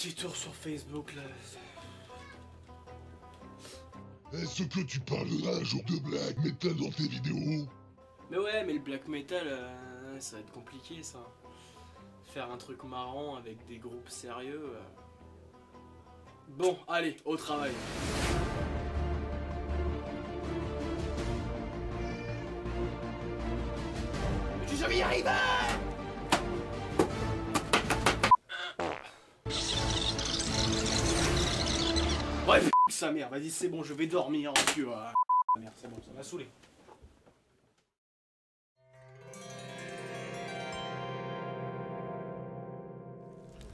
petit tour sur Facebook là. Est-ce que tu parles d'un jour de black metal dans tes vidéos? Mais ouais, mais le black metal, ça va être compliqué ça. Faire un truc marrant avec des groupes sérieux. Bon, allez, au travail. Je vais y arriver! Ouais, sa mère, vas-y, c'est bon, je vais dormir, tu vois. Merde, c'est bon, ça m'a saoulé.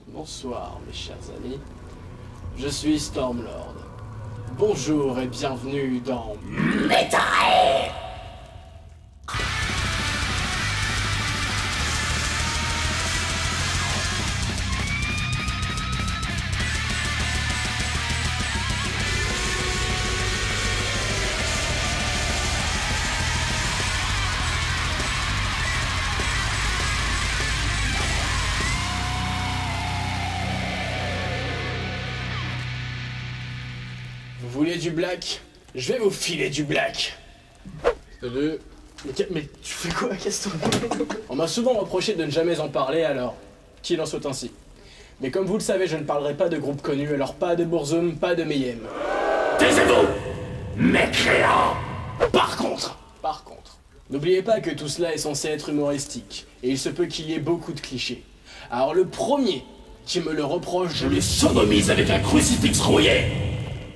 Bonsoir, mes chers amis. Je suis Stormlord. Bonjour et bienvenue dans Metal. Vous voulez du black? Je vais vous filer du black. Salut. Mais tu fais quoi, Caston? On m'a souvent reproché de ne jamais en parler, alors qu'il en soit ainsi. Mais comme vous le savez, je ne parlerai pas de groupes connus, alors pas de Burzum, pas de Mayhem. Taisez-vous, mécréants! Par contre, n'oubliez pas que tout cela est censé être humoristique, et il se peut qu'il y ait beaucoup de clichés. Alors le premier qui me le reproche, je le sodomise avec un crucifix rouillé.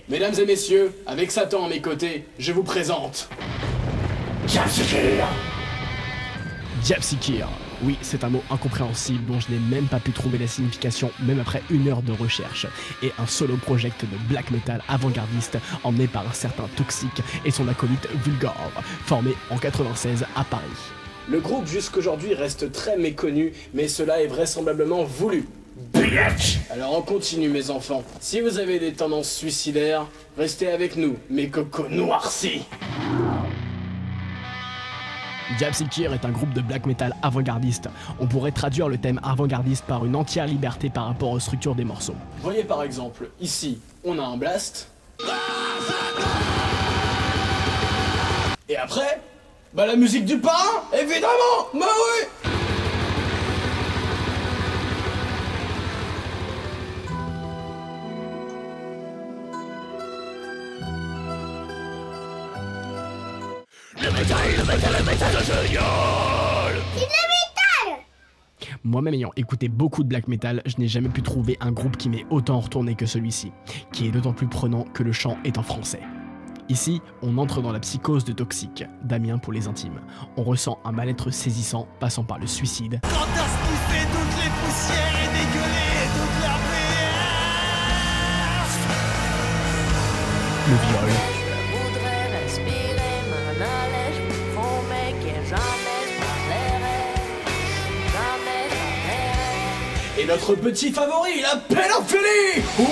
Mesdames et messieurs, avec Satan à mes côtés, je vous présente... Diabsikir. Diabsikir. Oui, c'est un mot incompréhensible dont je n'ai même pas pu trouver la signification, même après 1 heure de recherche. Et un solo project de black metal avant-gardiste emmené par un certain Toxic et son acolyte Vulgar, formé en 96 à Paris. Le groupe jusqu'aujourd'hui reste très méconnu, mais cela est vraisemblablement voulu. Alors on continue mes enfants. Si vous avez des tendances suicidaires, restez avec nous, mes cocos noircis. Diabsikir est un groupe de black metal avant-gardiste. On pourrait traduire le thème avant-gardiste par une entière liberté par rapport aux structures des morceaux. Voyez par exemple, ici, on a un blast. Et après, bah la musique du parrain, évidemment. Bah oui. Le métal, génial! C'est le métal! Moi-même ayant écouté beaucoup de black metal, je n'ai jamais pu trouver un groupe qui m'ait autant retourné que celui-ci, qui est d'autant plus prenant que le chant est en français. Ici, on entre dans la psychose de Toxic, Damien pour les intimes. On ressent un mal-être saisissant passant par le suicide. Quand t'as sniffé toutes les poussières et dégueulé toute la Le viol. Et notre petit favori, la pédophilie. Oui.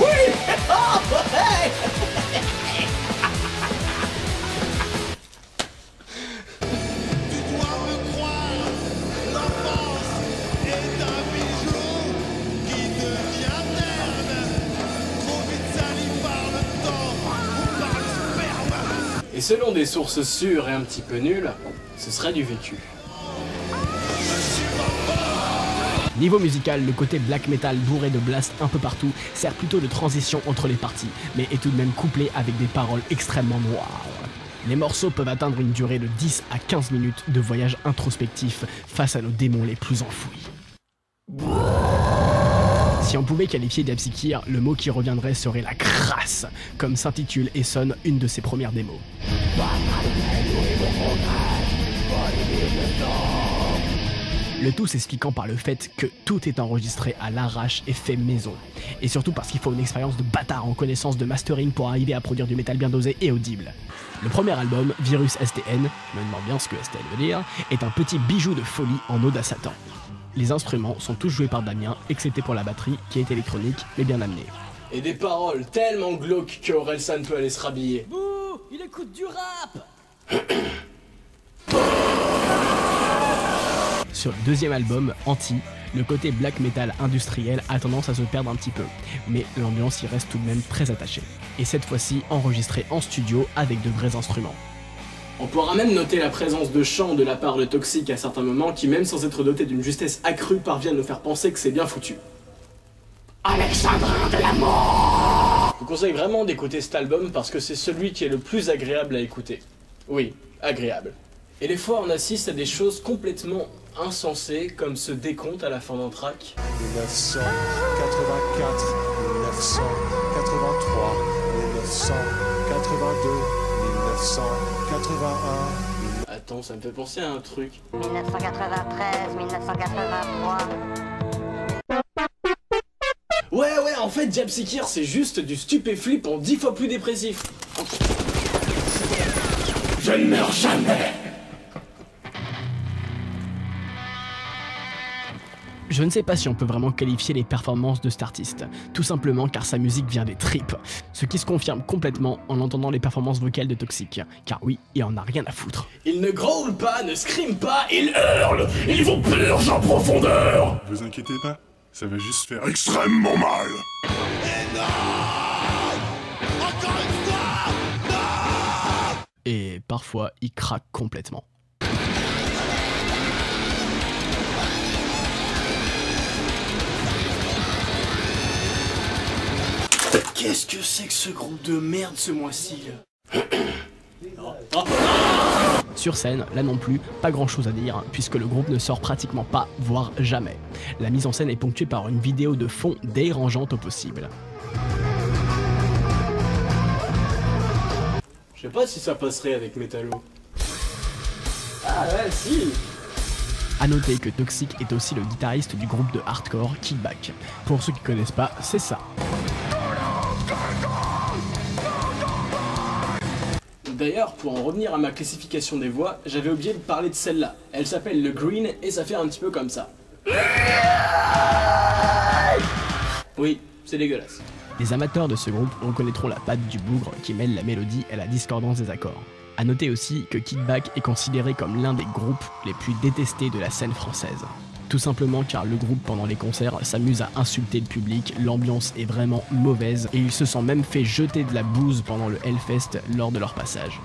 Tu dois me croire, l'enfance est un bijou qui devient terne. Trop vite sali par le temps ou par le sperme. Et selon des sources sûres et un petit peu nulles, ce serait du vécu. Niveau musical, le côté black metal bourré de blast un peu partout sert plutôt de transition entre les parties, mais est tout de même couplé avec des paroles extrêmement noires. Les morceaux peuvent atteindre une durée de 10 à 15 minutes de voyage introspectif face à nos démons les plus enfouis. Si on pouvait qualifier Diabsikir, le mot qui reviendrait serait la crasse, comme s'intitule et sonne une de ses premières démos. Le tout s'expliquant par le fait que tout est enregistré à l'arrache et fait maison. Et surtout parce qu'il faut une expérience de bâtard en connaissance de mastering pour arriver à produire du métal bien dosé et audible. Le premier album, Virus STN, me demande bien ce que STN veut dire, est un petit bijou de folie en ode à Satan. Les instruments sont tous joués par Damien, excepté pour la batterie qui est électronique mais bien amenée. Et des paroles tellement glauques que Orelsan peut aller se rhabiller. Bouh, il écoute du rap. Sur le deuxième album, Anti, Le côté black metal industriel a tendance à se perdre un petit peu, mais l'ambiance y reste tout de même très attachée. Et cette fois-ci enregistrée en studio avec de vrais instruments. On pourra même noter la présence de chants de la part de Toxic à certains moments qui, même sans être dotés d'une justesse accrue, parviennent à nous faire penser que c'est bien foutu. Alexandrin de la mort! Je vous conseille vraiment d'écouter cet album parce que c'est celui qui est le plus agréable à écouter. Oui, agréable. Et des fois on assiste à des choses complètement insensées comme ce décompte à la fin d'un track. 1984, 1983, 1982, 1981. Attends, ça me fait penser à un truc. 1993, 1983. Ouais, en fait, Diabsikir, c'est juste du stupéflip en 10 fois plus dépressif. Je ne meurs jamais! Je ne sais pas si on peut vraiment qualifier les performances de cet artiste, tout simplement car sa musique vient des tripes, ce qui se confirme complètement en entendant les performances vocales de Toxic, car oui, il en a rien à foutre. Ils ne grôlent pas, ne screament pas, ils hurlent! Ils vous purgent en profondeur! Vous inquiétez pas, ça va juste faire Extrêmement mal. Encore une fois, non! Et parfois, il craque complètement. Qu'est-ce que c'est que ce groupe de merde ce mois-ci, là? Sur scène, là non plus, pas grand chose à dire, puisque le groupe ne sort pratiquement pas, voire jamais. La mise en scène est ponctuée par une vidéo de fond dérangeante au possible. Je sais pas si ça passerait avec Metallo. Ah ouais, si! A noter que Toxic est aussi le guitariste du groupe de hardcore Kickback. Pour ceux qui connaissent pas, c'est ça. D'ailleurs, pour en revenir à ma classification des voix, j'avais oublié de parler de celle-là. Elle s'appelle le green et ça fait un petit peu comme ça. Oui, c'est dégueulasse. Les amateurs de ce groupe reconnaîtront la patte du bougre qui mêle la mélodie à la discordance des accords. A noter aussi que Kickback est considéré comme l'un des groupes les plus détestés de la scène française. Tout simplement car le groupe pendant les concerts s'amuse à insulter le public, l'ambiance est vraiment mauvaise et ils se sont même fait jeter de la bouse pendant le Hellfest lors de leur passage.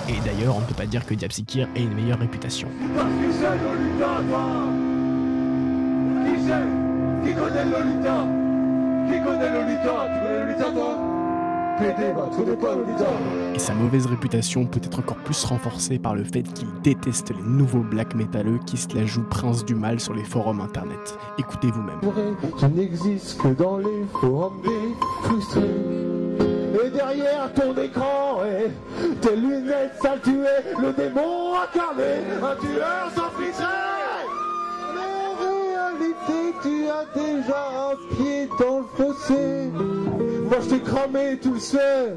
Et d'ailleurs, on ne peut pas dire que Diabsikir ait une meilleure réputation. Parce que c'est Lolita, toi! Qui c'est? Qui connaît Lolita? Qui connaît Lolita? Tu connais Lolita, toi? PD, bah, tu connais pas Lolita? Et sa mauvaise réputation peut être encore plus renforcée par le fait qu'il déteste les nouveaux black métalleux qui se la jouent prince du mal sur les forums internet. Écoutez vous-même. Je n'existe que dans les forums des frustrés. Et derrière ton écran, tes lunettes sales tuées, le démon incarné, un tueur sans filtrer. Mais en réalité, tu as déjà un pied dans le fossé. Moi je t'ai cramé, tu le sais.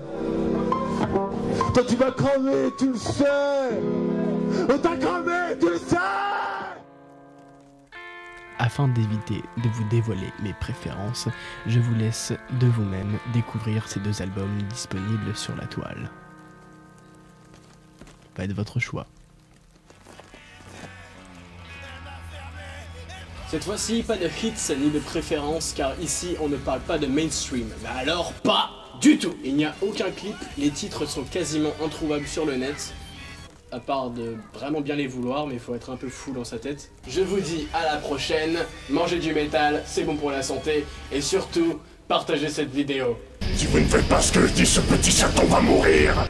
Toi tu m'as cramé, tu le sais. On t'a cramé, tu le sais. Afin d'éviter de vous dévoiler mes préférences, je vous laisse de vous-même découvrir ces deux albums disponibles sur la toile. Faites votre choix. Cette fois-ci, pas de hits ni de préférences, car ici on ne parle pas de mainstream. Mais alors, pas du tout! Il n'y a aucun clip, les titres sont quasiment introuvables sur le net. À part de vraiment bien les vouloir, mais il faut être un peu fou dans sa tête. Je vous dis à la prochaine, mangez du métal, c'est bon pour la santé, et surtout, partagez cette vidéo. Si vous ne faites pas ce que je dis, ce petit chaton va mourir.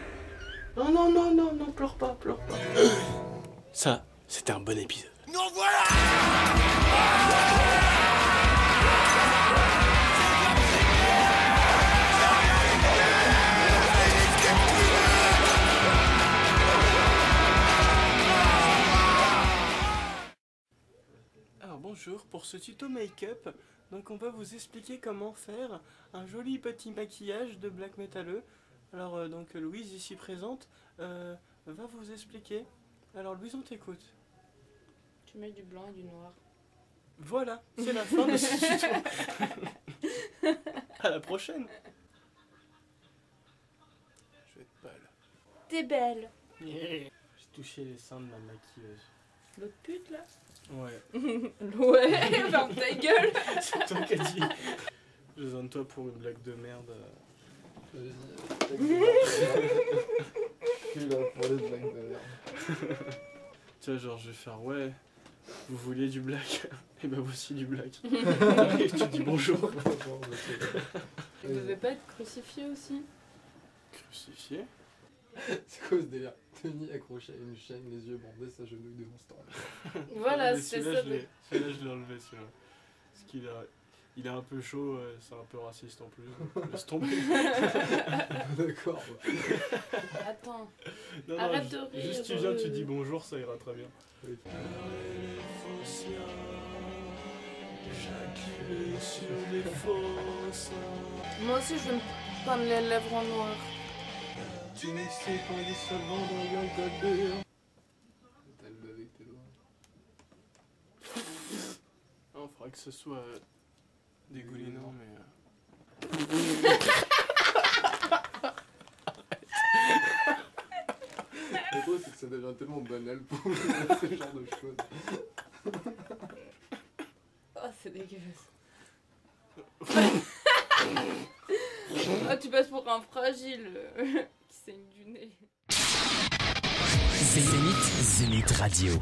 Non, pleure pas. Ça, c'était un bon épisode. Non, voilà. Alors bonjour, pour ce tuto make-up, Donc on va vous expliquer comment faire un joli petit maquillage de black métalleux. Alors donc Louise ici présente va vous expliquer. Alors Louise, on t'écoute. Tu mets du blanc et du noir. Voilà, c'est la fin de ce tuto. À la prochaine. Je vais être pâle. T'es belle. Yeah. J'ai touché les seins de ma maquilleuse. L'autre pute là. Ouais. Ouais, ferme ta gueule. C'est toi qui as dit. J'ai besoin de toi pour une blague de merde. Vas-y, je suis là pour les blagues de merde. Tu vois, genre, je vais faire ouais. Vous vouliez du black? Et ben voici du black. Et tu dis bonjour. Tu devais pas être crucifié aussi? Crucifié? C'est quoi ce délire? Tony accroché à une chaîne, les yeux bandés, sa genouille devant stand. Voilà, Mais c'est celui-là, ça. Celui-là, je l'ai enlevé, celui-là. Parce qu'il il est un peu chaud, c'est un peu raciste en plus. Laisse tomber. D'accord. Attends. Non, Arrête de rire. Juste tu viens, tu dis bonjour, ça ira très bien. Oui. Moi aussi, je vais me peindre les lèvres en noir. Tu sais quand il est seulement dans le godeur. T'as le avec tes doigts. Il faudrait que ce soit dégoulinant, mais... Le truc, c'est que ça devient tellement banal pour ce genre de choses. Oh, c'est dégueulasse. Ah, tu passes pour un fragile qui saigne du nez. Zénith Radio.